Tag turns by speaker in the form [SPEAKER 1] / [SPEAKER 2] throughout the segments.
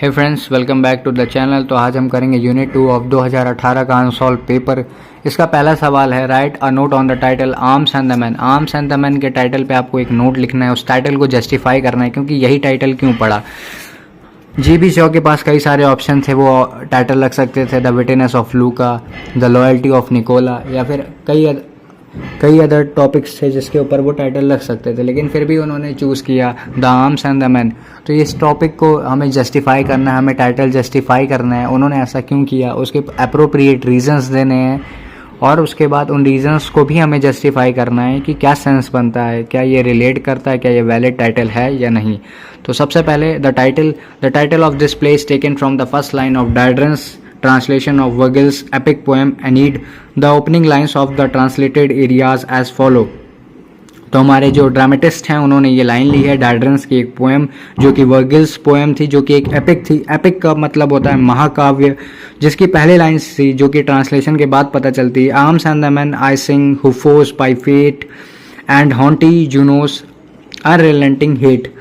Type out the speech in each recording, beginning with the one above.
[SPEAKER 1] Hey friends, welcome back to the channel. तो आज हम करेंगे यूनिट 2 ऑफ 2018 का अनसॉल्व पेपर। इसका पहला सवाल है, right a note on the title arms and the man. Arms and the man के टाइटल पे आपको एक नोट लिखना है, उस टाइटल को जस्टिफाई करना है क्योंकि यही टाइटल क्यों पड़ा। जीबी शॉ के पास कई सारे ऑप्शन थे, वो टाइटल रख सकते थे the witness of Luka, the loyalty of Nicola, या फिर कई अदर टॉपिक्स थे जिसके ऊपर वो टाइटल रख सकते थे, लेकिन फिर भी उन्होंने चूज़ किया the arms and the man. तो इस टॉपिक को हमें जस्टिफाई करना है, हमें टाइटल जस्टिफाई करना है, उन्होंने ऐसा क्यों किया, उसके अप्रोप्रिएट रीजंस देने हैं और उसके बाद उन रीजंस को भी हमें जस्टिफाई करना है कि क्या सेंस बनता है, क्या ये रिलेट करता है, क्या ये वैलिड टाइटल है या नहीं। तो सबसे पहले the title of this play is taken from the first line of Dryden's translation of Virgil's epic poem Aeneid. The opening lines of the translated areas as follow. तो हमारे जो ड्रामेटिस्ट हैं उन्होंने ये लाइन ली है डायड्रंस की एक पोएम जो कि वर्गिल्स पोएम थी, जो कि एक एपिक थी। एपिक का मतलब होता है महाकाव्य, जिसकी पहली लाइन्स थी जो कि ट्रांसलेशन के बाद पता चलती है, arms and the man I sing who forced by fate and haughty Juno's unrelenting hate.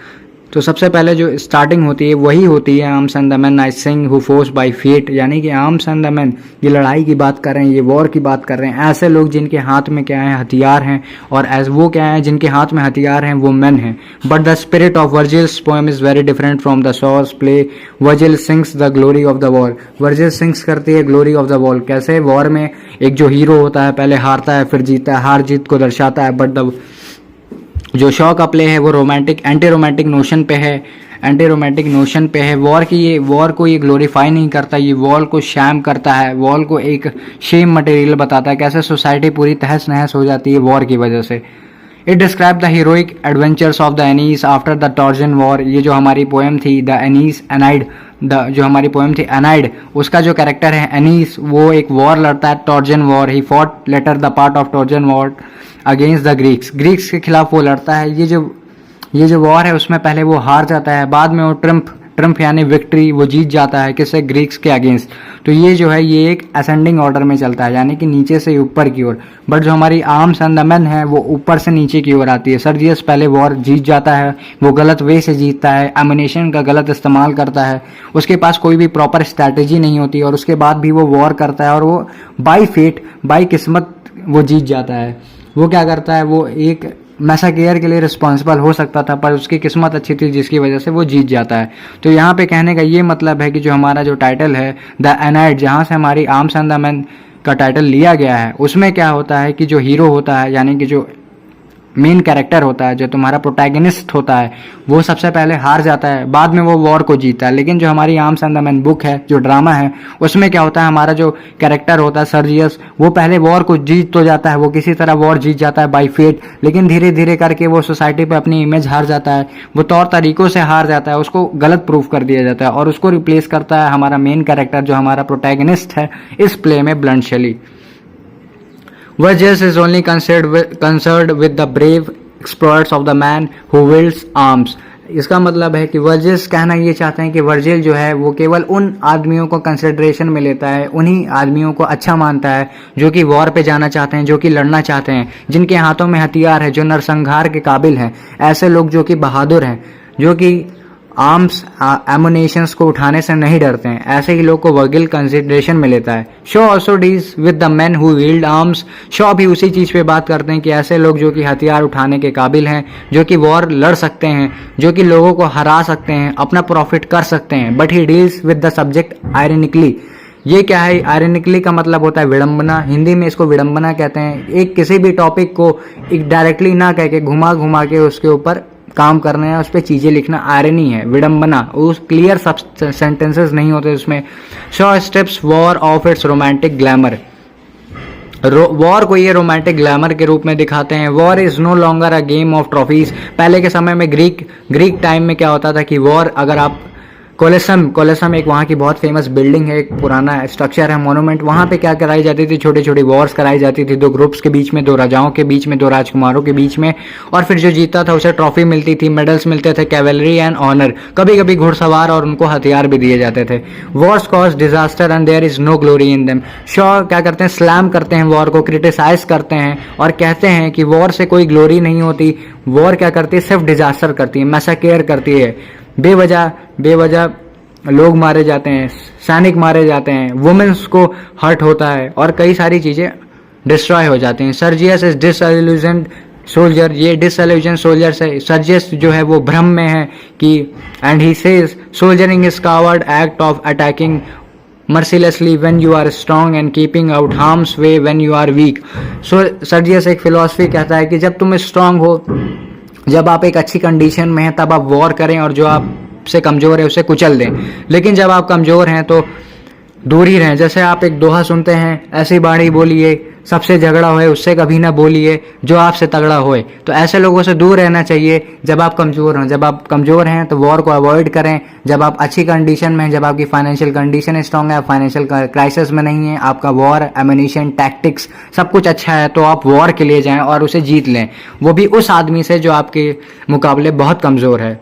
[SPEAKER 1] तो सबसे पहले जो स्टार्टिंग होती है वही होती है arms and the man I sing who forced by fate, यानी कि आर्म्स एंड द मैन ये लड़ाई की बात कर रहे हैं, ये वॉर की बात कर रहे हैं। ऐसे लोग जिनके हाथ में क्या है, हथियार हैं, और एज वो क्या है जिनके हाथ में हथियार हैं वो मैन हैं। But the spirit of वर्जिल्स poem is very different from the shores play. Virgil sings the glory of the war. Virgil sings करती है ग्लोरी ऑफ द वॉर। कैसे? वॉर में एक जो हीरो होता है पहले हारता है फिर जीता है, हार जीत को दर्शाता है। बट द जो शॉ का प्ले है वो एंटी रोमांटिक नोशन पे है, एंटी रोमांटिक नोशन पे है। वॉर को ये ग्लोरीफाई नहीं करता, ये वॉर को शैम करता है, वॉर को एक शेम मटेरियल बताता है। कैसे सोसाइटी पूरी तहस नहस हो जाती है वॉर की वजह से। It describe the heroic adventures of the Annie's after the Trojan war. ये जो हमारी पोएम थी द एनीस एनाइड, जो हमारी पोएम थी एनाइड, उसका जो कैरेक्टर है एनीस, वो एक वॉर लड़ता है, Trojan war. He fought later the part of Trojan war against the Greeks के खिलाफ वो लड़ता है। ये जो वॉर है उसमें पहले वो हार जाता है, बाद में वो ट्रम्प यानी विक्ट्री वो जीत जाता है, किससे? ग्रीक्स के अगेंस्ट। तो ये जो है ये एक असेंडिंग ऑर्डर में चलता है, यानी कि नीचे से ऊपर की ओर। बट जो हमारी आर्म्स एंड द मैन है वो ऊपर से नीचे की ओर आती है। सर्जियस पहले वॉर जीत जाता है, वो गलत वे से जीतता है, एमुनेशन का गलत इस्तेमाल करता है, उसके पास कोई भी प्रॉपर स्ट्रैटेजी नहीं होती, और उसके बाद भी वो वॉर करता है और वो बाई फेट, बाई किस्मत वो जीत जाता है। वो क्या करता है, वो एक मैसाकेयर के लिए रिस्पॉन्सिबल हो सकता था पर उसकी किस्मत अच्छी थी जिसकी वजह से वो जीत जाता है। तो यहाँ पे कहने का ये मतलब है कि जो हमारा जो टाइटल है द एनाइड, जहाँ से हमारी आर्म्स एंड द मैन का टाइटल लिया गया है, उसमें क्या होता है कि जो हीरो होता है यानी कि जो मेन कैरेक्टर होता है, जो तुम्हारा प्रोटैगनिस्ट होता है, वो सबसे पहले हार जाता है, बाद में वो वॉर को जीतता है। लेकिन जो हमारी arms and the man book है, जो ड्रामा है, उसमें क्या होता है, हमारा जो कैरेक्टर होता है सर्जियस, वो पहले वॉर को जीत तो जाता है, वो किसी तरह वॉर जीत जाता है बाय फेट, लेकिन धीरे धीरे करके वो सोसाइटी पे अपनी इमेज हार जाता है, वो तौर तरीकों से हार जाता है, उसको गलत प्रूफ कर दिया जाता है, और उसको रिप्लेस करता है हमारा मेन कैरेक्टर जो हमारा प्रोटैगनिस्ट है इस प्ले में, Bluntschli. Vergil is only concerned with the brave exploits of the man who wields arms. इसका मतलब है कि वर्जिल्स कहना ये चाहते हैं कि वर्जिल जो है वो केवल उन आदमियों को कंसिडरेशन में लेता है, उन्हीं आदमियों को अच्छा मानता है जो कि वॉर पे जाना चाहते हैं, जो कि लड़ना चाहते हैं, जिनके हाथों में हथियार है, जो नरसंहार के काबिल हैं। ऐसे लोग जो कि बहादुर हैं, जो कि आर्म्स एमुनेशंस को उठाने से नहीं डरते हैं, ऐसे ही लोग को वर्गिल कंसिडरेशन में लेता है। Shaw also deals with the man who wield arms. Shaw भी उसी चीज पे बात करते हैं कि ऐसे लोग जो कि हथियार उठाने के काबिल हैं, जो कि वॉर लड़ सकते हैं, जो कि लोगों को हरा सकते हैं, अपना प्रॉफिट कर सकते हैं। But he deals with the subject ironically. ये क्या है? आयरनिकली का मतलब होता है विडंबना, हिंदी में इसको विडंबना कहते हैं। एक किसी भी टॉपिक को एक डायरेक्टली ना कह के घुमा घुमा के उसके ऊपर काम करना है, उस पर चीजें लिखना आयरनी है, विडंबना। उस क्लियर सब सेंटेंसेस नहीं होते उसमें। Shaw strips war of its romantic glamour. War को ये रोमांटिक ग्लैमर के रूप में दिखाते हैं। War is no longer a game of trophies. पहले के समय में ग्रीक टाइम में क्या होता था कि वॉर, अगर आप कोलेसम एक वहाँ की बहुत फेमस बिल्डिंग है, एक पुराना स्ट्रक्चर है, मोनूमेंट, वहाँ पे क्या कराई जाती थी, छोटी छोटी वॉर्स कराई जाती थी, दो ग्रुप्स के बीच में, दो राजाओं के बीच में, दो राजकुमारों के बीच में, और फिर जो जीतता था उसे ट्रॉफी मिलती थी, मेडल्स मिलते थे, कैवेलरी एंड ऑनर, कभी कभी घुड़सवार और उनको हथियार भी दिए जाते थे। Wars cause disaster and there is no glory in them. Shaw क्या करते हैं, स्लैम करते हैं वॉर को, क्रिटिसाइज करते हैं और कहते हैं कि वॉर से कोई ग्लोरी नहीं होती, वॉर क्या करती है, सिर्फ डिजास्टर करती है, मैसाकेयर करती है, बेवजह लोग मारे जाते हैं, सैनिक मारे जाते हैं, वुमेन्स को हर्ट होता है और कई सारी चीज़ें डिस्ट्रॉय हो जाती हैं। सर्जियस इज डिसइल्यूजन्ड सोल्जर, ये डिसइल्यूजन सोल्जर से सर्जियस जो है वो भ्रम में है कि and he says soldiering is coward act of attacking mercilessly when you are strong and keeping out harm's way when you are weak। so Sergius एक फिलॉसफी कहता है कि जब तुम स्ट्रांग हो, जब आप एक अच्छी कंडीशन में हैं, तब आप वॉर करें और जो आपसे कमज़ोर है उसे कुचल दें, लेकिन जब आप कमज़ोर हैं तो दूर ही रहें। जैसे आप एक दोहा सुनते हैं, ऐसी बाणी बोलिए सबसे झगड़ा होए उससे कभी ना बोलिए जो आपसे तगड़ा होए। तो ऐसे लोगों से दूर रहना चाहिए जब आप कमज़ोर हों। जब आप कमज़ोर हैं तो वॉर को अवॉइड करें। जब आप अच्छी कंडीशन में हैं, जब आपकी फाइनेंशियल कंडीशन स्ट्रांग है, आप फाइनेंशियल क्राइसिस में नहीं है, आपका वॉर एमिनेशन टैक्टिक्स सब कुछ अच्छा है, तो आप वॉर के लिए जाएं और उसे जीत लें, वो भी उस आदमी से जो आपके मुकाबले बहुत कमज़ोर है।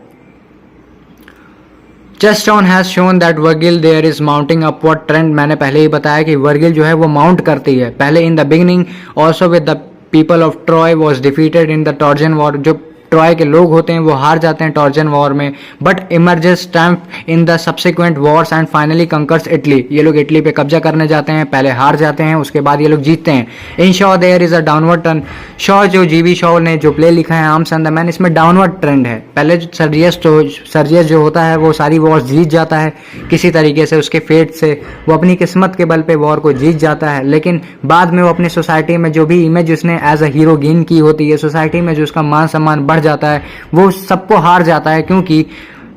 [SPEAKER 1] Chesterton has shown that Virgil there is mounting upward trend. मैंने पहले ही बताया कि वर्गिल जो है वो माउंट करती है। पहले in the beginning also with the people of Troy was defeated in the Trojan war. जो ट्रॉय के लोग होते हैं वो हार जाते हैं टॉर्जन वॉर में, but emerges trump in the subsequent wars and finally conquers Italy. ये लोग इटली पे कब्जा करने जाते हैं, पहले हार जाते हैं, उसके बाद ये लोग जीतते हैं। In Shaw there is a downward turn. Shaw जो जीवी शॉ ने जो प्ले लिखा है आर्म्स एंड द मैन, इसमें डाउनवर्ड ट्रेंड है। पहले सर्जियस जो होता है वो सारी वॉर्स जीत जाता है किसी तरीके से, उसके फेट से वो अपनी किस्मत के बल पे वॉर को जीत जाता है, लेकिन बाद में वो अपनी सोसाइटी में जो भी इमेज उसने एज अ हीरो गेन की होती है, सोसाइटी में जो उसका मान सम्मान बढ़ जाता है, वो सबको हार जाता है, क्योंकि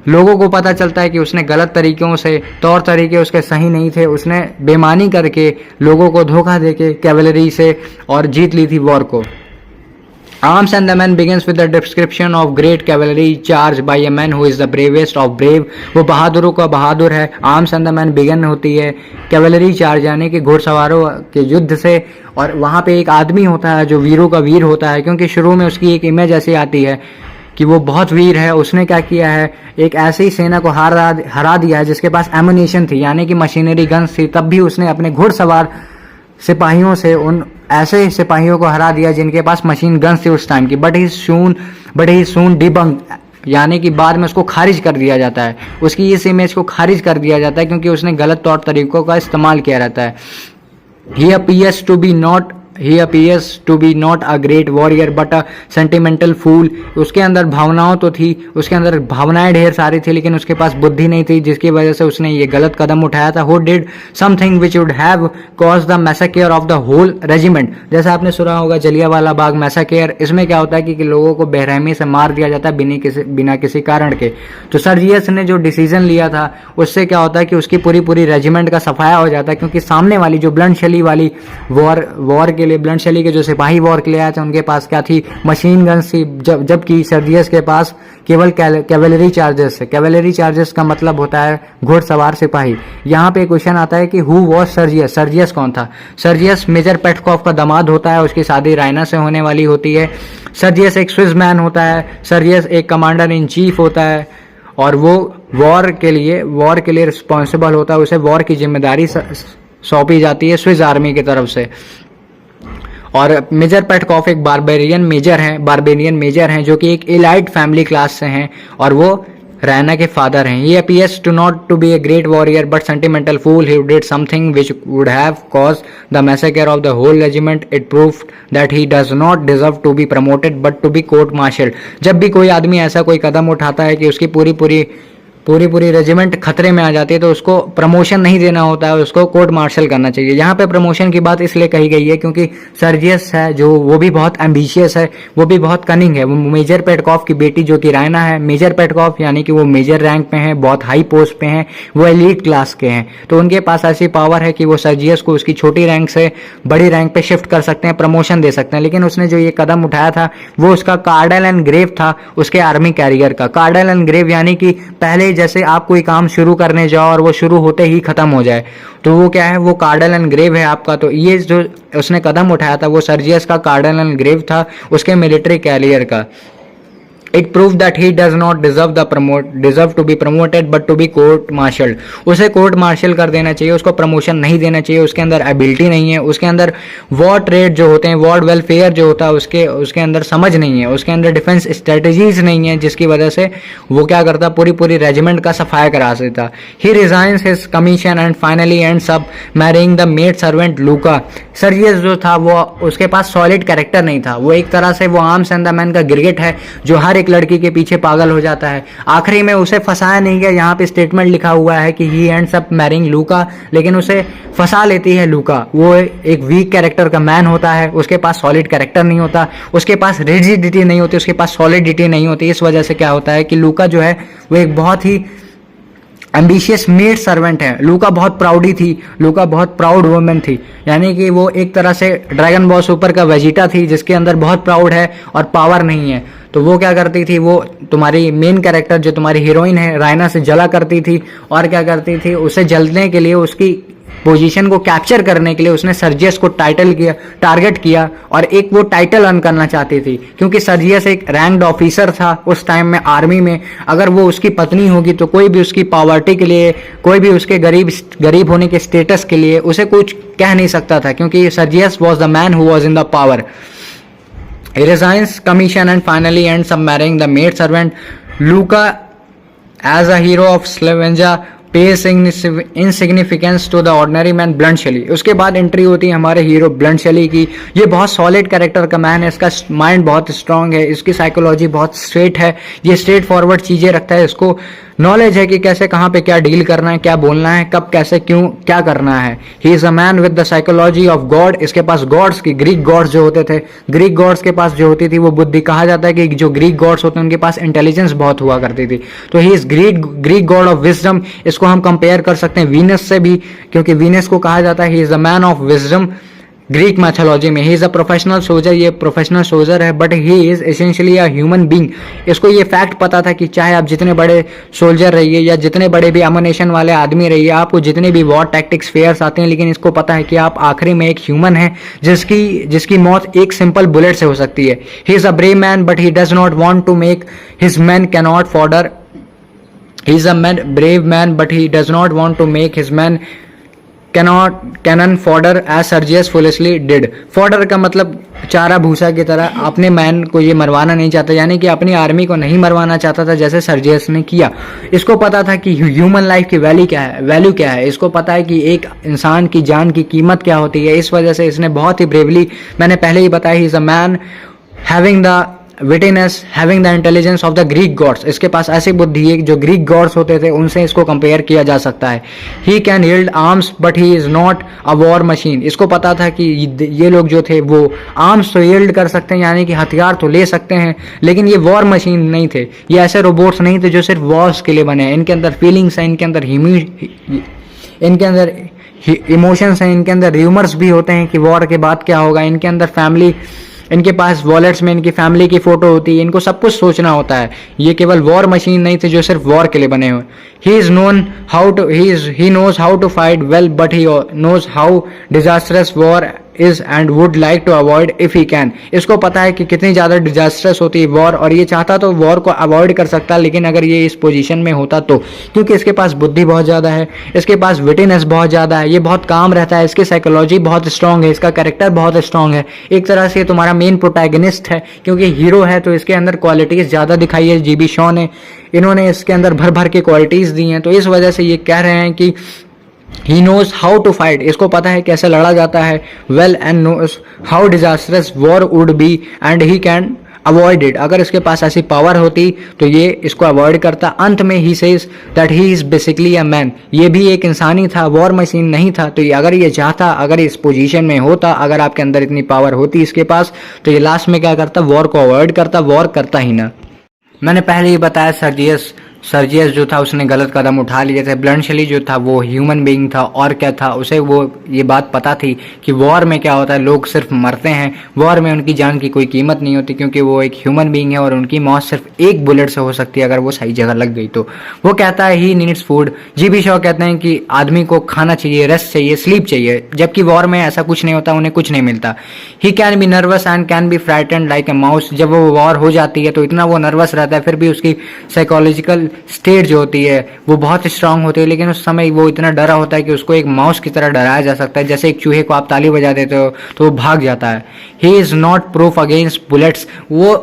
[SPEAKER 1] लोगों को पता चलता है कि उसने गलत तरीकों से, तौर तरीके उसके सही नहीं थे, उसने बेईमानी करके लोगों को धोखा देके कैवलरी से और जीत ली थी वॉर को। Arms and the Man begins with the description of great cavalry charge by a man who is the bravest of brave। वो बहादुरों का बहादुर है। Arms and the Man begin होती है कैवलरी चार्ज यानी कि घुड़सवारों के युद्ध से, और वहाँ पे एक आदमी होता है जो वीरों का वीर होता है, क्योंकि शुरू में उसकी एक इमेज ऐसी आती है कि वो बहुत वीर है। उसने क्या किया है, एक ऐसी सेना को हरा दिया है जिसके पास एमुनेशन थी यानी कि मशीनरी गन्स थी, तब भी उसने अपने घुड़सवार सिपाहियों से उन ऐसे सिपाहियों को हरा दिया जिनके पास मशीन गन्स थी उस टाइम की। बट ही सून डिबंक यानी कि बाद में उसको खारिज कर दिया जाता है, उसकी इस इमेज को खारिज कर दिया जाता है क्योंकि उसने गलत तौर तरीकों का इस्तेमाल किया रहता है। He appears to be not a great warrior but a sentimental fool। उसके अंदर भावनाओं तो थी, उसके अंदर भावनाएं ढेर सारी थी, लेकिन उसके पास बुद्धि नहीं थी, जिसकी वजह से उसने ये गलत कदम उठाया था। Who did something which would have caused the massacre of the whole regiment। जैसा आपने सुना होगा जलियांवाला बाग मैसाकेयर, इसमें क्या होता है कि लोगों को बेरहमी से मार दिया जाता है बिना किसी कारण के। तो सर्जियस ने जो डिसीजन लिया था उससे क्या होता है कि उसकी पूरी रेजिमेंट का सफाया हो जाता है, क्योंकि सामने वाली जो ब्लंड शैली वाली वॉर के लिए, ब्लंड शैली के जो सिपाही वॉर के लिए आए थे उनके पास क्या थी, मशीन गन्स थी, जबकि सर्जियस के पास केवल कैवलरी चार्जेस है। कैवलरी चार्जेस का मतलब होता है घुड़सवार सिपाही। यहाँ पे क्वेश्चन आता है कि हु वॉज सर्जियस, सर्जियस कौन था। सर्जियस मेजर पेटकॉफ का दामाद होता है, उसकी शादी रायना से होने वाली होती है। सर्जियस एक स्विस मैन होता है, सर्जियस एक कमांडर इन चीफ होता है और वो वॉर के लिए रिस्पॉन्सिबल होता है, उसे वॉर की जिम्मेदारी सौंपी जाती है स्विस आर्मी की तरफ से। और मेजर पेटकॉफ एक बारबेरियन मेजर हैं जो कि एक एलाइट फैमिली क्लास से हैं और वो रैना के फादर हैं। He appears to not to be a great warrior but sentimental fool who did something which would have caused the massacre of the whole regiment। It proved that he does not deserve to be promoted but to be court martialed। जब भी कोई आदमी ऐसा कोई कदम उठाता है कि उसकी पूरी रेजिमेंट खतरे में आ जाती है तो उसको प्रमोशन नहीं देना होता है, उसको कोर्ट मार्शल करना चाहिए। यहाँ पे प्रमोशन की बात इसलिए कही गई है क्योंकि सर्जियस है जो वो भी बहुत एम्बिशियस है, वो भी बहुत कनिंग है। वो मेजर पेटकॉफ की बेटी जो कि रायना है, मेजर पेटकॉफ यानी कि वो मेजर रैंक पे हैं, बहुत हाई पोस्ट पे हैं, वो एलीट क्लास के हैं, तो उनके पास ऐसी पावर है कि वो सर्जियस को उसकी छोटी रैंक से बड़ी रैंक पे शिफ्ट कर सकते हैं, प्रमोशन दे सकते हैं। लेकिन उसने जो ये कदम उठाया था वो उसका कार्डल एंड ग्रेव था उसके आर्मी कैरियर का। कार्डल एंड ग्रेव यानी कि पहले जैसे आप कोई काम शुरू करने जाओ और वो शुरू होते ही खत्म हो जाए, तो वो क्या है, वो कार्डल एंड ग्रेव है आपका। तो ये जो उसने कदम उठाया था वो सर्जियस का कार्डल एंड ग्रेव था उसके मिलिट्री कैरियर का। It prove that he does not deserve to be promoted but to be court martialled. उसे कोर्ट मार्शल कर देना चाहिए, उसको प्रमोशन नहीं देना चाहिए, उसके अंदर एबिलिटी नहीं है, उसके अंदर वॉर ट्रेड जो होते हैं, वॉर वेलफेयर जो होता है उसके अंदर समझ नहीं है, उसके अंदर डिफेंस स्ट्रेटजीज नहीं है, जिसकी वजह से वो क्या करता, पूरी रेजिमेंट का सफाया करा सकता। He resigns his commission and finally ends up marrying the maid servant Louka. Sergius जो था वो उसके पास सॉलिड कैरेक्टर नहीं था, वो एक तरह से वो आर्म्स एंड द मैन का गिरगिट है जो हर एक लड़की के पीछे पागल हो जाता है। आखिरी में उसे फंसाया नहीं गया, यहाँ पे स्टेटमेंट लिखा हुआ है कि ही एंड्स अप मैरिंग लूका, लेकिन उसे फंसा लेती है लूका। वो एक वीक कैरेक्टर का मैन होता है, उसके पास सॉलिड कैरेक्टर नहीं होता, उसके पास रिजिडिटी नहीं होती, उसके पास सॉलिडिटी नहीं होती। इस वजह से क्या होता है कि लूका जो है वो एक बहुत ही एम्बिशियस मेड सर्वेंट है। लूका बहुत प्राउडी थी, लूका बहुत प्राउड वुमन थी, यानी कि वो एक तरह से ड्रैगन बॉल सुपर का वेजिटा थी जिसके अंदर बहुत प्राउड है और पावर नहीं है। तो वो क्या करती थी, वो तुम्हारी मेन कैरेक्टर जो तुम्हारी हीरोइन है रायना से जला करती थी, और क्या करती थी, उसे जलने के लिए, उसकी पोजीशन को कैप्चर करने के लिए उसने सर्जियस को टारगेट किया और एक वो टाइटल अर्न करना चाहती थी, क्योंकि सर्जियस एक रैंक्ड ऑफिसर था उस टाइम में आर्मी में। अगर वो उसकी पत्नी होगी तो कोई भी उसकी पॉवर्टी के लिए, कोई भी उसके गरीब होने के स्टेटस के लिए उसे कुछ कह नहीं सकता था, क्योंकि Sergius was the man who was in the power. He resigns commission and finally ends up marrying the maid servant. Luca, as a hero of Slavenja, pays insignificance to the ordinary man Blunt Shelley. उसके बाद entry होती है हमारे hero blunt शेली की। ये बहुत solid character का man है, इसका माइंड बहुत स्ट्रांग है, इसकी साइकोलॉजी बहुत स्ट्रेट है, ये स्ट्रेट फॉरवर्ड चीजें रखता है, इसको नॉलेज है कि कैसे कहाँ पे क्या डील करना है, क्या बोलना है, कब कैसे क्यों क्या करना है। He is a man with the psychology of God. इसके पास गॉड्स की, ग्रीक गॉड्स जो होते थे, ग्रीक गॉड्स के पास जो होती थी वो बुद्धि, कहा जाता है कि जो ग्रीक गॉड्स होते हैं उनके पास इंटेलिजेंस बहुत हुआ करती थी। तो he is Greek God of wisdom. इसको हम कंपेयर कर सकते हैं वीनस से भी, क्योंकि वीनस को कहा जाता है he is a man of wisdom Greek mythology में। He is a professional soldier, ये प्रोफेशनल सोल्जर है, but he is essentially a human being. इसको ये फैक्ट पता था कि चाहे आप जितने बड़े सोल्जर रहिए या जितने बड़े भी एमोनेशन वाले आदमी रहिए, आपको जितने भी वॉर टैक्टिक्स फेयर्स आते हैं, लेकिन इसको पता है कि आप आखिरी में एक ह्यूमन है जिसकी मौत एक सिंपल बुलेट से हो सकती है। He is a brave man but he does not want to make his man cannon fodder. He is a brave man but he does not want to make his men cannon fodder as Sergius foolishly did. Fodder का मतलब चारा भूसा की तरह अपने man को ये मरवाना नहीं चाहता, यानी कि अपनी आर्मी को नहीं मरवाना चाहता था जैसे सर्जियस ने किया। इसको पता था कि ह्यूमन लाइफ की वैल्यू क्या है, इसको पता है कि एक इंसान की जान की कीमत क्या होती है। इस वजह से इसने बहुत ही ब्रेवली, मैंने पहले ही बताया, he is a man having the wittiness, having the intelligence of the Greek gods. इसके पास ऐसी बुद्धि है जो ग्रीक गॉड्स होते थे उनसे इसको कंपेयर किया जा सकता है। He can yield arms but he is not a war machine. इसको पता था कि ये लोग जो थे वो आर्म्स तो यील्ड कर सकते हैं, यानी कि हथियार तो ले सकते हैं, लेकिन ये वॉर मशीन नहीं थे, ये ऐसे रोबोट्स नहीं थे जो सिर्फ वॉर्स के लिए बने हैं। इनके अंदर फीलिंग्स हैं, इनके अंदर इमोशंस हैं, इनके अंदर र्यूमर्स भी होते हैं कि वॉर के बाद क्या होगा। इनके अंदर फैमिली, इनके पास वॉलेट्स में इनकी फैमिली की फोटो होती है, इनको सब कुछ सोचना होता है। ये केवल वॉर मशीन नहीं थे जो सिर्फ वॉर के लिए बने हुए। he knows how to fight well but he knows how disastrous war is and would like to avoid if he can. इसको पता है कि कितनी ज्यादा डिजास्टरस होती है वॉर, और ये चाहता तो वॉर को अवॉइड कर सकता, लेकिन अगर ये इस पोजीशन में होता तो, क्योंकि इसके पास बुद्धि बहुत ज्यादा है, इसके पास विटिनेस बहुत ज्यादा है, ये बहुत काम रहता है, इसकी साइकोलॉजी बहुत स्ट्रांग है, इसका कैरेक्टर बहुत स्ट्रांग है। एक तरह से तुम्हारा मेन प्रोटैगनिस्ट है, क्योंकि हीरो है तो इसके अंदर क्वालिटीज ज्यादा दिखाई है। जीबी शॉ ने, इन्होंने इसके अंदर भर भर के क्वालिटीज दी हैं, तो इस वजह से ये कह रहे हैं कि he knows how to fight, इसको पता है कैसे लड़ा जाता है, well and knows how disastrous war would be and he can avoid it. अगर इसके पास ऐसी पावर होती तो ये इसको अवॉइड करता। अंत में he says that he is basically a man, ये भी एक इंसान ही था, वॉर मशीन नहीं था। तो ये अगर ये चाहता, अगर इस पोजीशन में होता, अगर आपके अंदर इतनी पावर होती इसके पास, तो ये लास्ट में क्या करता, वॉर को अवॉइड करता, वॉर करता ही ना। मैंने पहले ही बताया सर्जियस सर्जियस जो था उसने गलत कदम उठा लिए थे। ब्लंशली जो था वो ह्यूमन बीइंग था, और क्या था, उसे वो ये बात पता थी कि वॉर में क्या होता है, लोग सिर्फ मरते हैं, वॉर में उनकी जान की कोई कीमत नहीं होती, क्योंकि वो एक ह्यूमन बीइंग है और उनकी मौत सिर्फ एक बुलेट से हो सकती है अगर वो सही जगह लग गई तो। वो कहता है he needs food. GB Shaw कहते हैं कि आदमी को खाना चाहिए, रेस्ट चाहिए, स्लीप चाहिए, जबकि वॉर में ऐसा कुछ नहीं होता, उन्हें कुछ नहीं मिलता। He can be nervous and can be frightened like a mouse. जब वो वॉर हो जाती है तो इतना वो नर्वस रहता है, फिर भी उसकी साइकोलॉजिकल स्टेट जो होती है वो बहुत स्ट्रांग होती है, लेकिन उस समय वो इतना डरा होता है कि उसको एक माउस की तरह डराया जा सकता है। जैसे एक चूहे को आप ताली बजा देते हो तो वो भाग जाता है। He is not proof against bullets. वो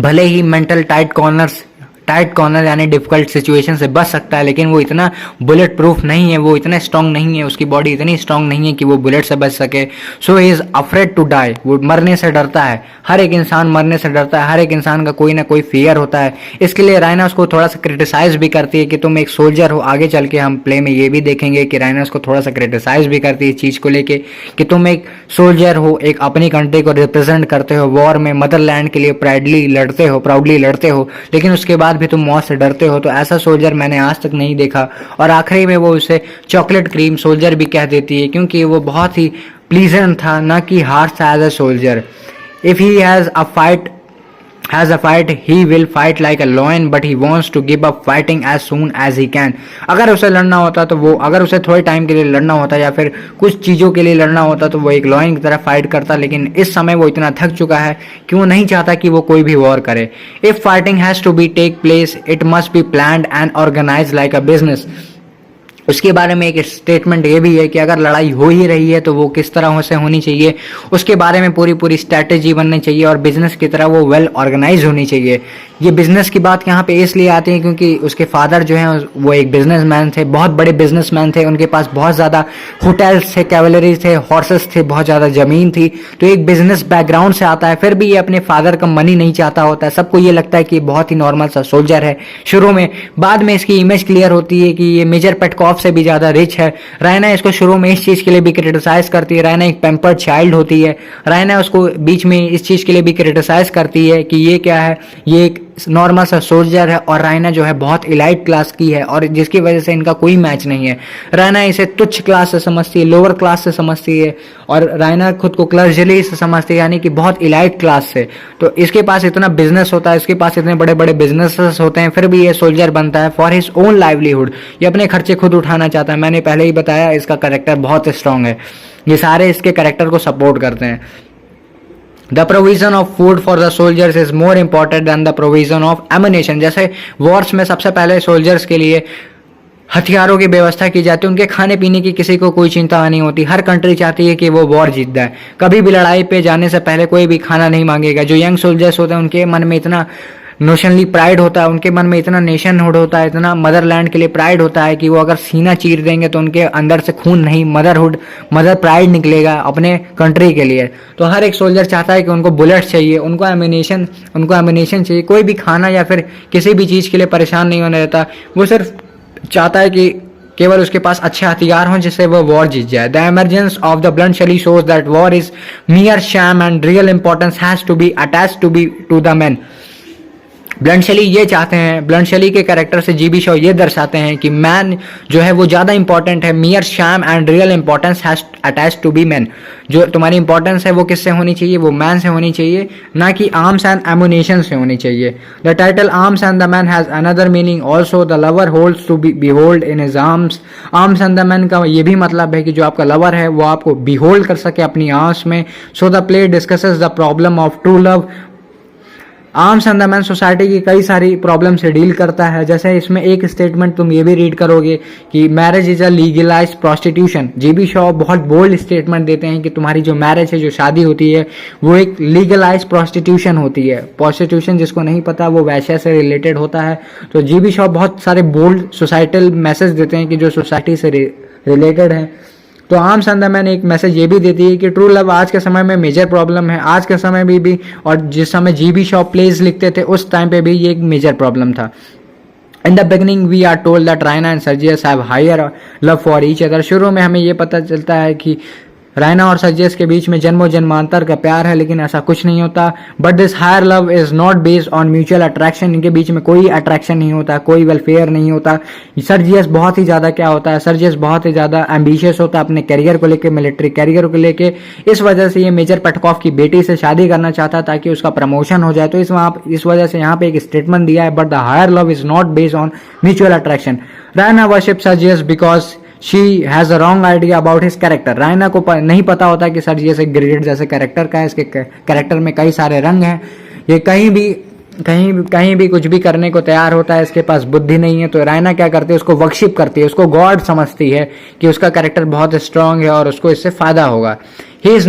[SPEAKER 1] भले ही मेंटल टाइट कॉर्नर यानी डिफिकल्ट सिचुएशन से बच सकता है, लेकिन वो इतना बुलेट प्रूफ नहीं है, वो इतना स्ट्रांग नहीं है, उसकी बॉडी इतनी स्ट्रांग नहीं है कि वो बुलेट से बच सके। So he is afraid to die. वो मरने से डरता है। हर एक इंसान मरने से डरता है, हर एक इंसान का कोई ना कोई फियर होता है। इसके लिए रायना उसको थोड़ा सा क्रिटिसाइज भी करती है कि तुम एक सोल्जर हो। आगे चल के हम प्ले में ये भी देखेंगे कि रायना उसको थोड़ा सा क्रिटिसाइज भी करती है इस चीज को लेके कि तुम एक सोल्जर हो, एक अपनी कंट्री को रिप्रेजेंट करते हो, वॉर में मदरलैंड के लिए प्राउडली लड़ते हो, लेकिन उसके बाद भी तुम मौत से डरते हो। तो ऐसा सोल्जर मैंने आज तक नहीं देखा। और आखिरी में वो उसे चॉकलेट क्रीम सोल्जर भी कह देती है, क्योंकि वो बहुत ही प्लीजेंट था, ना कि harsh as a soldier. If he has a fight, he will fight like a lion, but he wants to give up fighting as soon as he can. अगर उसे लड़ना होता तो वो, अगर उसे थोड़े टाइम के लिए लड़ना होता या फिर कुछ चीज़ों के लिए लड़ना होता तो वो एक लॉयन की तरह फाइट करता, लेकिन इस समय वो इतना थक चुका है कि वो नहीं चाहता कि वो कोई भी वॉर करे। If fighting has to be take place, it must be planned and organized like a business. उसके बारे में एक स्टेटमेंट ये भी है कि अगर लड़ाई हो ही रही है तो वो किस तरह से होनी चाहिए, उसके बारे में पूरी स्ट्रैटेजी बननी चाहिए और बिजनेस की तरह वो वेल ऑर्गेनाइज होनी चाहिए। ये बिजनेस की बात यहाँ पे इसलिए आती है क्योंकि उसके फादर जो हैं वो एक बिजनेसमैन थे, बहुत बड़े बिजनेसमैन थे। उनके पास बहुत ज़्यादा होटल्स थे, कैवलरीज थे, हॉर्सेस थे, बहुत ज़्यादा ज़मीन थी। तो एक बिजनेस बैकग्राउंड से आता है, फिर भी ये अपने फादर का मनी नहीं चाहता होता है। सबको ये लगता है कि बहुत ही नॉर्मल सा सोल्जर है शुरू में। बाद में इसकी इमेज क्लियर होती है कि ये मेजर पेटकॉफ से भी ज्यादा रिच है। रायना इसको शुरू में इस चीज के लिए भी क्रिटिसाइज करती है। रायना एक पैम्पर्ड चाइल्ड होती है। रायना उसको बीच में इस चीज के लिए भी क्रिटिसाइज करती है कि ये क्या है, ये एक नॉर्मल सा सोल्जर है और रायना जो है बहुत इलाइट क्लास की है और जिसकी वजह से इनका कोई मैच नहीं है। रायना इसे तुच्छ क्लास से समझती है, लोअर क्लास से समझती है और रायना खुद को क्लर्जली से समझती है, यानी कि बहुत इलाइट क्लास से। तो इसके पास इतना बिजनेस होता है, इसके पास इतने बड़े बड़े बिजनेसेस होते हैं, फिर भी ये सोल्जर बनता है फॉर हिज ओन लाइवलीहुड। ये अपने खर्चे खुद उठाना चाहता है। मैंने पहले ही बताया इसका कैरेक्टर बहुत स्ट्रांग है, ये सारे इसके कैरेक्टर को सपोर्ट करते हैं। The provision of food for the soldiers is more important than the provision of ammunition. जैसे वॉर्स में सबसे पहले सोल्जर्स के लिए हथियारों की व्यवस्था की जाती है, उनके खाने पीने की किसी को कोई चिंता नहीं होती। हर कंट्री चाहती है कि वो वॉर जीत जाए। कभी भी लड़ाई पे जाने से पहले कोई भी खाना नहीं मांगेगा। जो यंग सोल्जर्स होते हैं उनके मन में इतना नोशनली प्राइड होता है, उनके मन में इतना नेशनहुड होता है, इतना मदरलैंड के लिए प्राइड होता है कि वो अगर सीना चीर देंगे तो उनके अंदर से खून नहीं, मदर प्राइड निकलेगा अपने कंट्री के लिए। तो हर एक सोल्जर चाहता है कि उनको बुलेट्स चाहिए, उनको एमिनेशन चाहिए। कोई भी खाना या फिर किसी भी चीज़ के लिए परेशान नहीं होने देता। वो सिर्फ चाहता है कि केवल उसके पास अच्छे हथियार हों जिससे वो वॉर जीत जाए। The emergence of the Bluntschli shows that war is mere sham and real importance has to be attached to the man. Bluntschli ये चाहते हैं, ब्लंट शैली के कैरेक्टर से जीबी शॉ ये दर्शाते हैं कि मैन जो है वो ज़्यादा इंपॉर्टेंट है। Mere sham and real importance has attach to be man. जो तुम्हारी इंपॉर्टेंस है वो किससे होनी चाहिए, वो मैन से होनी चाहिए, ना कि आर्म्स एंड एमुनेशन से होनी चाहिए। The title arms and the man has another meaning also. The lover holds to be behold in his arms. Arms and the man का ये भी मतलब है कि जो आपका लवर है वो आपको बिहोल्ड कर सके अपनी आर्म्स में। So the play discusses the problem of true love. Arms and the man society की कई सारी प्रॉब्लम से डील करता है। जैसे इसमें एक स्टेटमेंट तुम ये भी रीड करोगे कि marriage is a legalised prostitution. GB Shaw बहुत बोल्ड स्टेटमेंट देते हैं कि तुम्हारी जो मैरिज है, जो शादी होती है, वो एक लीगलाइज्ड प्रोस्टिट्यूशन होती है। प्रोस्टिट्यूशन जिसको नहीं पता वो वैश्य से रिलेटेड होता है। तो जीबी शॉ बहुत सारे बोल्ड सोसाइटल मैसेज देते हैं कि जो सोसाइटी से रिलेटेड है। तो आर्म्स एंड द मैन एक मैसेज ये भी देती है कि ट्रू लव आज के समय में मेजर प्रॉब्लम है। आज के समय में भी और जिस समय जीबी शॉ प्लेज लिखते थे उस टाइम पे भी ये एक मेजर प्रॉब्लम था। In the beginning we are told that Raina and Sergius have higher love for each other. शुरू में हमें ये पता चलता है कि रायना और सर्जियस के बीच में जन्मों जन्मांतर का प्यार है, लेकिन ऐसा कुछ नहीं होता। But this higher love is not based on mutual attraction, इनके बीच में कोई अट्रैक्शन नहीं होता, कोई वेलफेयर नहीं होता। सर्जियस बहुत ही ज्यादा क्या होता है, सर्जियस बहुत ही ज्यादा एम्बिशियस होता है अपने करियर को लेके, मिलिट्री करियर को लेके। इस वजह से ये मेजर पेटकॉफ की बेटी से शादी करना चाहता ताकि उसका प्रमोशन हो जाए। तो इस वजह से यहाँ पे एक स्टेटमेंट दिया है, but the higher love is not based on mutual attraction. Raina worship Sergius because she has a wrong idea about his character. Raina को नहीं पता होता कि सर्जियस एक ग्रेडेड जैसे कैरेक्टर का है, इसके कैरेक्टर में कई सारे रंग हैं, ये कहीं भी कुछ भी करने को तैयार होता है, इसके पास बुद्धि नहीं है। तो रायना क्या करती है, उसको वर्शिप करती है, उसको गॉड समझती है कि उसका कैरेक्टर बहुत स्ट्रांग है और उसको इससे फायदा होगा। He is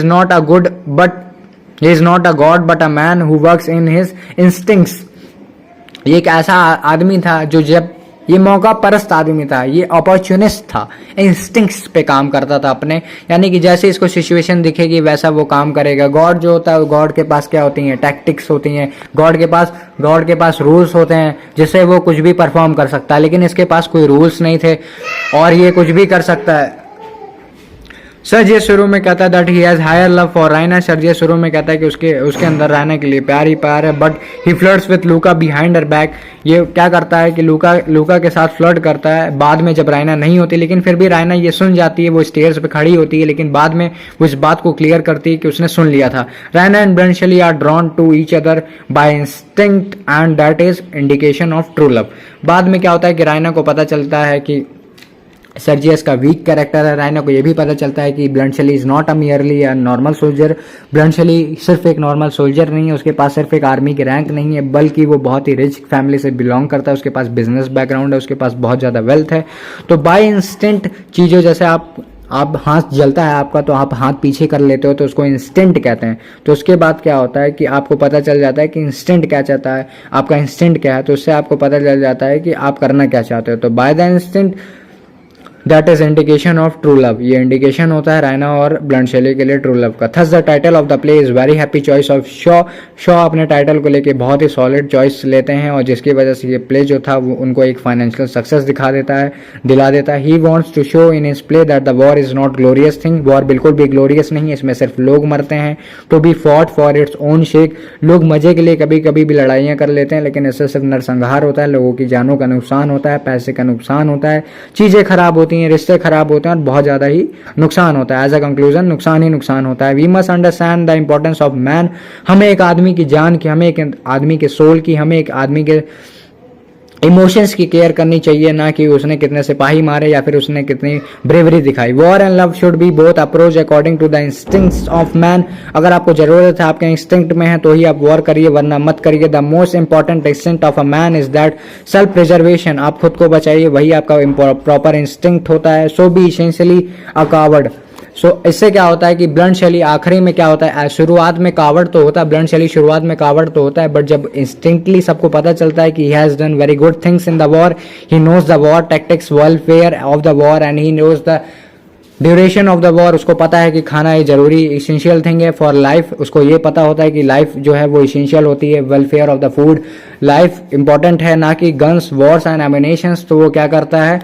[SPEAKER 1] not a God but a man who works in his instincts. ये एक ऐसा आदमी था जो, जब ये मौका परस्त आदमी था, ये अपॉर्चुनिस्ट था, इंस्टिंक्ट्स पे काम करता था अपने, यानी कि जैसे इसको सिचुएशन दिखेगी वैसा वो काम करेगा। गॉड जो होता है, गॉड के पास क्या होती हैं, टैक्टिक्स होती हैं, गॉड के पास रूल्स होते हैं जिससे वो कुछ भी परफॉर्म कर सकता है, लेकिन इसके पास कोई रूल्स नहीं थे और ये कुछ भी कर सकता है। सर्जियस शुरू में कहता है that he has higher love for Raina. Sergius शुरू में कहता है कि उसके अंदर रायना के लिए प्यार ही प्यार है, but he flirts with Luka behind her back. ये क्या करता है कि लूका के साथ फ्लर्ट करता है बाद में, जब रायना नहीं होती, लेकिन फिर भी रायना ये सुन जाती है, वो स्टेयर्स पे खड़ी होती है, लेकिन बाद में वो इस बात को क्लियर करती है कि उसने सुन लिया था। Raina and Bluntschli are drawn to each other by instinct and that is indication of true love. बाद में क्या होता है कि रायना को पता चलता है कि सर्जियस का वीक कैरेक्टर है। रायना को यह भी पता चलता है कि Bluntschli is not a merely a normal soldier. Bluntschli सिर्फ एक नॉर्मल सोल्जर नहीं है, उसके पास सिर्फ एक आर्मी की रैंक नहीं है, बल्कि वो बहुत ही रिच फैमिली से बिलोंग करता है, उसके पास बिजनेस बैकग्राउंड है, उसके पास बहुत ज़्यादा वेल्थ है। तो बाय इंस्टेंट चीज़ों, जैसे आप हाथ जलता है आपका तो आप हाथ पीछे कर लेते हो, तो उसको इंस्टेंट कहते हैं। तो उसके बाद क्या होता है कि आपको पता चल जाता है कि इंस्टेंट क्या चाहता है, आपका इंस्टेंट क्या है, तो उससे आपको पता चल जाता है कि आप करना क्या चाहते हो। तो by the instant that is indication of true love, ये इंडिकेशन होता है रायना और ब्लंशली के लिए ट्रू लव का। Thus the title of the play is very happy choice of Shaw. Shaw अपने टाइटल को लेके बहुत ही सॉलिड चॉइस लेते हैं, और जिसकी वजह से ये प्ले जो था वो उनको एक फाइनेंशियल सक्सेस दिला देता है। He wants to show in his play that the war is not glorious thing. War बिल्कुल भी ग्लोरियस नहीं है, इसमें सिर्फ लोग मरते हैं। To be fought for its own sake, लोग मजे के लिए कभी कभी भी लड़ाइयाँ कर लेते हैं, लेकिन इससे सिर्फ नरसंहार होता है, लोगों की जानों का नुकसान होता है, पैसे का नुकसान होता है, चीज़ें खराब होती हैं, रिश्ते खराब होते हैं और बहुत ज़्यादा ही नुकसान होता है। एज अ कंक्लूजन नुकसान ही नुकसान होता है। We must understand the importance of man. हमें एक आदमी की जान की, हमें एक आदमी के सोल की, हमें एक आदमी के इमोशंस की केयर करनी चाहिए, ना कि उसने कितने सिपाही मारे या फिर उसने कितनी ब्रेवरी दिखाई। War and love should be both approach according to the instincts of man. अगर आपको जरूरत है, आपके इंस्टिंक्ट में है, तो ही आप वॉर करिए, वरना मत करिए। The most important instinct of a man is that self preservation. आप खुद को बचाइए, वही आपका प्रॉपर इंस्टिंक्ट होता है। सो बी इसेंशियली अ कावर्ड। इससे क्या होता है कि ब्लंशली आखिरी में क्या होता है, शुरुआत में कावर्ड तो होता है, ब्लंशली शुरुआत में कावर्ड तो होता है, बट जब इंस्टिंक्टली सबको पता चलता है कि he has done very good things in the war, he knows the war tactics, welfare of the war and he knows the duration of the war. उसको पता है कि खाना ये जरूरी इसेंशियल थिंग है फॉर लाइफ। उसको ये पता होता है कि लाइफ जो है वो इसेंशियल होती है। Welfare of the food, life important है, ना कि गन्स, वॉर्स एंड एमिनेशंस। तो वो क्या करता है,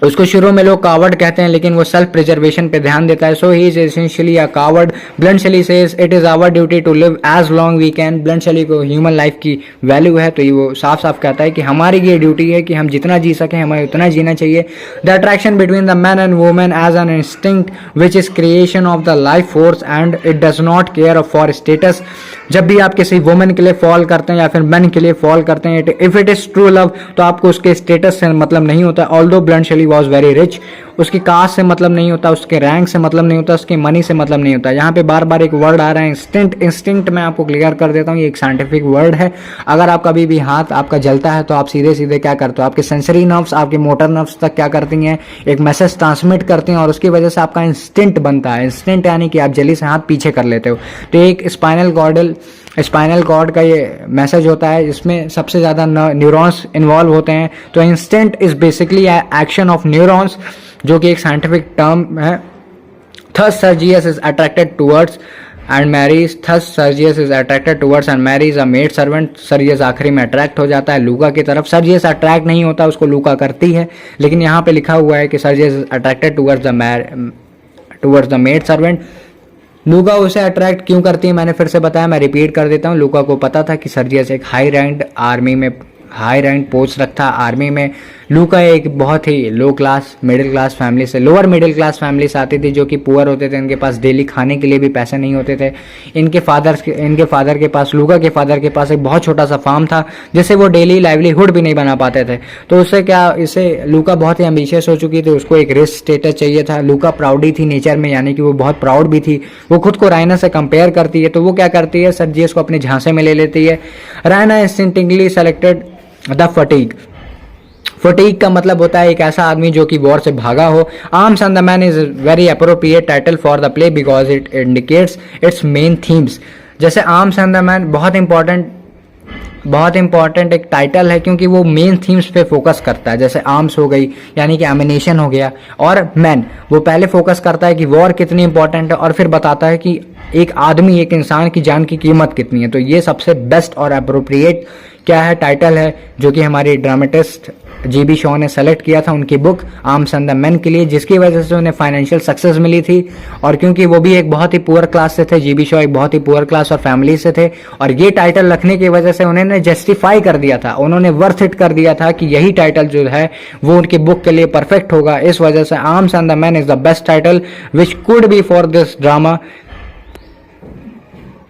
[SPEAKER 1] उसको शुरू में लोग कावर्ड कहते हैं, लेकिन वो सेल्फ प्रिजर्वेशन पे ध्यान देता है। So he is essentially a coward. Bluntly says it is our duty to live as long we can. Bluntly को ह्यूमन लाइफ की वैल्यू है, तो ये वो साफ साफ कहता है कि हमारी ये ड्यूटी है कि हम जितना जी सकें हमें उतना जीना चाहिए। The attraction between the man and women as an instinct which is creation of the life force and it does not care for status. जब भी आप किसी वुमेन के लिए फॉल करते हैं या फिर मैन के लिए फॉल करते हैं, if it is true love, तो आपको उसके स्टेटस से मतलब नहीं होता। Although Bluntschli was very rich, उसकी कास्ट से मतलब नहीं होता, उसके रैंक से मतलब नहीं होता, उसके मनी से मतलब नहीं होता। यहाँ पे बार बार एक वर्ड आ रहा है इंस्टिंक्ट। इंस्टिंक्ट मैं आपको क्लियर कर देता हूँ, ये एक साइंटिफिक वर्ड है। अगर आप कभी भी हाथ आपका जलता है तो आप सीधे सीधे क्या करते हो, आपके सेंसरी नर्व्स, आपके मोटर नर्व्स तक क्या करती हैं, एक मैसेज ट्रांसमिट करती हैं, और उसकी वजह से आपका इंस्टिंक्ट बनता है। इंस्टिंक्ट यानी कि आप जल्दी से हाथ पीछे कर लेते हो। तो एक स्पाइनल कॉर्ड का ये मैसेज होता है, इसमें सबसे ज़्यादा न्यूरॉन्स इन्वॉल्व होते हैं। तो instinct is basically action of neurons, जो कि एक साइंटिफिक टर्म है। Thus Sergius is attracted towards and marries, thus Sergius is attracted towards and marries a maid servant. Sergius आखिरी में अट्रैक्ट हो जाता है लूका की तरफ। सर्जियस अट्रैक्ट नहीं होता, उसको लूका करती है, लेकिन यहाँ पे लिखा हुआ है कि Sergius is attracted towards the maid servant. लूका उसे अट्रैक्ट क्यों करती है मैंने फिर से बताया, मैं रिपीट कर देता हूँ। लूका को पता था कि सर्जियस एक हाई रैंक पोस्ट रखता आर्मी में। लूका एक बहुत ही लोअर मिडिल क्लास फैमिली से आती थी, जो कि पुअर होते थे। इनके पास डेली खाने के लिए भी पैसे नहीं होते थे। इनके फादर के पास, लूका के फादर के पास एक बहुत छोटा सा फार्म था, जिससे वो डेली लाइवलीहुड भी नहीं बना पाते थे। तो इसे लूका बहुत ही एम्बिशियस हो चुकी थी, उसको एक रिच स्टेटस चाहिए था। लूका प्राउडी थी नेचर में, यानी कि वो बहुत प्राउड भी थी। वो खुद को रायना से कंपेयर करती है, तो वो क्या करती है, सर्जियस को अपने झांसे में ले लेती है। Raina instinctively selected the fatigue का मतलब होता है एक ऐसा आदमी जो कि वॉर से भागा हो। Arms and the man is very appropriate title for the play because it indicates it's main themes. जैसे आर्म्स एंड द मैन बहुत इंपॉर्टेंट एक टाइटल है, क्योंकि वो मेन थीम्स पे फोकस करता है। जैसे आर्म्स हो गई, यानी कि एमिनेशन हो गया, और मैन वो पहले फोकस करता है कि वॉर कितनी इंपॉर्टेंट है, और फिर बताता है कि एक इंसान की जान की कीमत कितनी है। तो ये सबसे बेस्ट और अप्रोप्रिएट क्या है, टाइटल है, जो कि हमारी ड्रामेटिस्ट जीबी शॉ ने सेलेक्ट किया था उनकी book arms and the man के लिए, जिसकी वजह से उन्हें फाइनेंशियल सक्सेस मिली थी। और क्योंकि वो भी एक बहुत ही पुअर क्लास से थे, जीबी शॉ एक बहुत ही पुअर क्लास और फैमिली से थे, और ये टाइटल रखने की वजह से उन्होंने जस्टिफाई कर दिया था, उन्होंने वर्थ इट कर दिया था कि यही टाइटल जो है वो उनकी बुक के लिए परफेक्ट होगा। इस वजह से arms and the man is the best title which could be for this drama